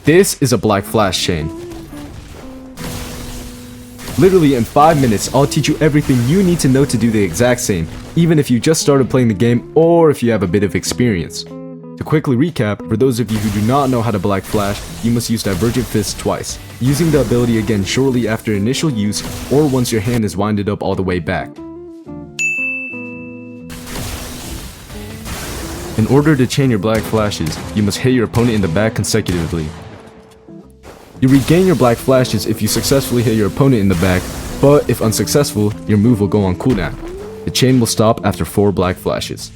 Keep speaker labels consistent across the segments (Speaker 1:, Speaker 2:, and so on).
Speaker 1: This is a black flash chain. Literally in 5 minutes, I'll teach you everything you need to know to do the exact same, even if you just started playing the game or if you have a bit of experience. To quickly recap, for those of you who do not know how to black flash, you must use Divergent Fist twice, using the ability again shortly after initial use or once your hand is winded up all the way back. In order to chain your black flashes, you must hit your opponent in the back consecutively. You regain your black flashes if you successfully hit your opponent in the back, but if unsuccessful, your move will go on cooldown. The chain will stop after 4 black flashes.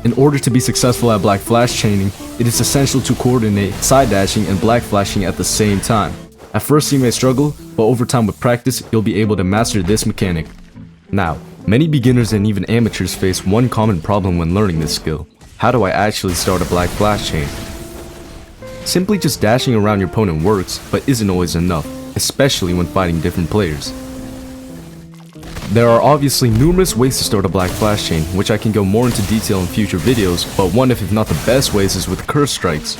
Speaker 1: In order to be successful at black flash chaining, it is essential to coordinate side dashing and black flashing at the same time. At first you may struggle, but over time with practice, you'll be able to master this mechanic. Now, many beginners and even amateurs face one common problem when learning this skill. How do I actually start a black flash chain? Simply just dashing around your opponent works, but isn't always enough, especially when fighting different players. There are obviously numerous ways to start a black flash chain, which I can go more into detail in future videos, but one if not the best ways is with curse strikes.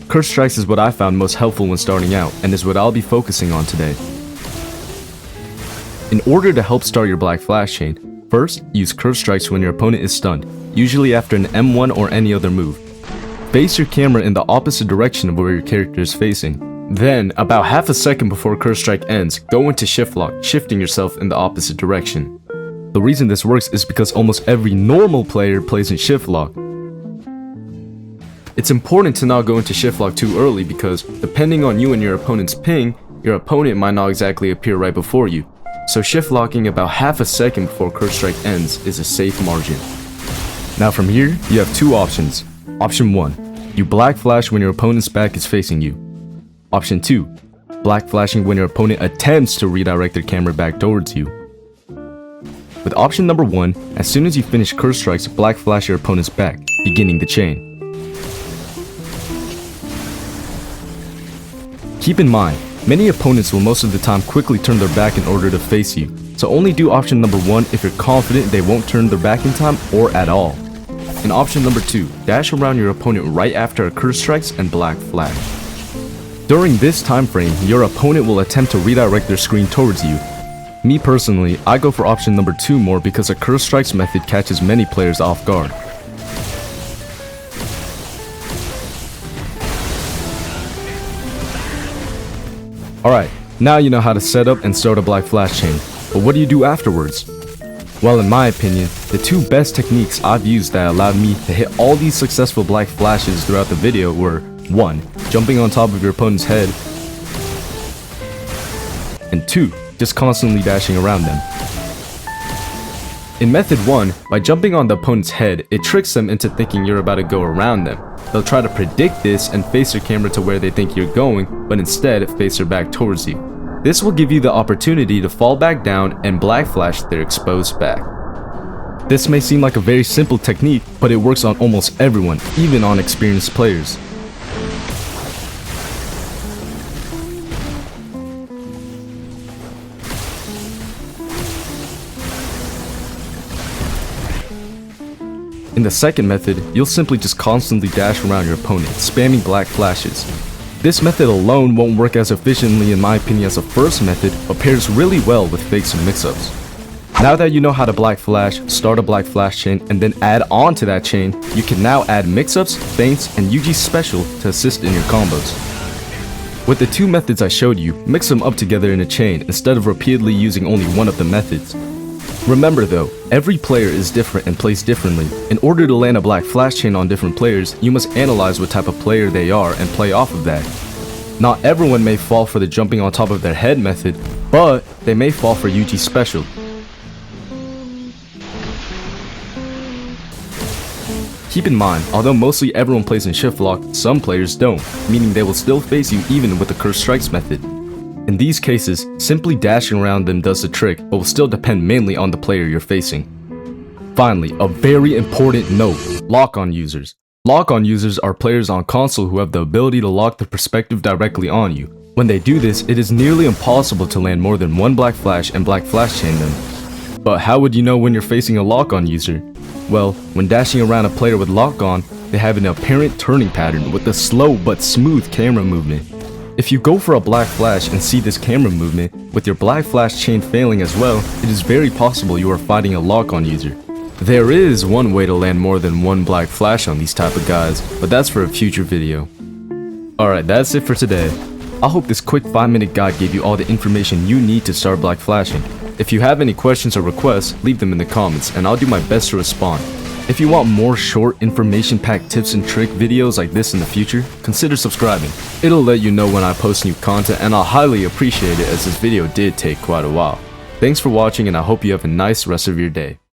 Speaker 1: Curse strikes is what I found most helpful when starting out, and is what I'll be focusing on today. In order to help start your black flash chain, first, use curse strikes when your opponent is stunned, usually after an M1 or any other move. Face your camera in the opposite direction of where your character is facing. Then, about half a second before curse strike ends, go into shift lock, shifting yourself in the opposite direction. The reason this works is because almost every normal player plays in shift lock. It's important to not go into shift lock too early because, depending on you and your opponent's ping, your opponent might not exactly appear right before you. So shift locking about half a second before curse strike ends is a safe margin. Now from here, you have 2 options. Option 1, you black flash when your opponent's back is facing you. Option 2, black flashing when your opponent attempts to redirect their camera back towards you. With option number 1, as soon as you finish curse strikes, black flash your opponent's back, beginning the chain. Keep in mind, many opponents will most of the time quickly turn their back in order to face you, so only do option number 1 if you're confident they won't turn their back in time or at all. In option number 2, dash around your opponent right after a curse strikes and black flash. During this time frame, your opponent will attempt to redirect their screen towards you. Me personally, I go for option number 2 more because a curse strikes method catches many players off guard. Alright, now you know how to set up and start a black flash chain, but what do you do afterwards? Well, in my opinion, the 2 best techniques I've used that allowed me to hit all these successful black flashes throughout the video were 1. Jumping on top of your opponent's head, and 2. Just constantly dashing around them. In method 1, by jumping on the opponent's head, it tricks them into thinking you're about to go around them. They'll try to predict this and face their camera to where they think you're going, but instead face their back towards you. This will give you the opportunity to fall back down and black flash their exposed back. This may seem like a very simple technique, but it works on almost everyone, even on experienced players. In the second method, you'll simply just constantly dash around your opponent, spamming black flashes. This method alone won't work as efficiently in my opinion as the first method, but pairs really well with fakes and mix-ups. Now that you know how to black flash, start a black flash chain, and then add on to that chain, you can now add mix-ups, feints, and Yuji special to assist in your combos. With the 2 methods I showed you, mix them up together in a chain instead of repeatedly using only one of the methods. Remember though, every player is different and plays differently. In order to land a black flash chain on different players, you must analyze what type of player they are and play off of that. Not everyone may fall for the jumping on top of their head method, but they may fall for Yuji special. Keep in mind, although mostly everyone plays in shift lock, some players don't, meaning they will still face you even with the curse strikes method. In these cases, simply dashing around them does the trick, but will still depend mainly on the player you're facing. Finally, a very important note, lock-on users. Lock-on users are players on console who have the ability to lock their perspective directly on you. When they do this, it is nearly impossible to land more than 1 black flash and black flash chain them. But how would you know when you're facing a lock-on user? Well, when dashing around a player with lock on, they have an apparent turning pattern with a slow but smooth camera movement. If you go for a black flash and see this camera movement, with your black flash chain failing as well, it is very possible you are fighting a lock on user. There is one way to land more than one black flash on these type of guys, but that's for a future video. Alright, that's it for today. I hope this quick 5-minute guide gave you all the information you need to start black flashing. If you have any questions or requests, leave them in the comments and I'll do my best to respond. If you want more short information-packed tips and trick videos like this in the future, consider subscribing. It'll let you know when I post new content and I'll highly appreciate it as this video did take quite a while. Thanks for watching and I hope you have a nice rest of your day.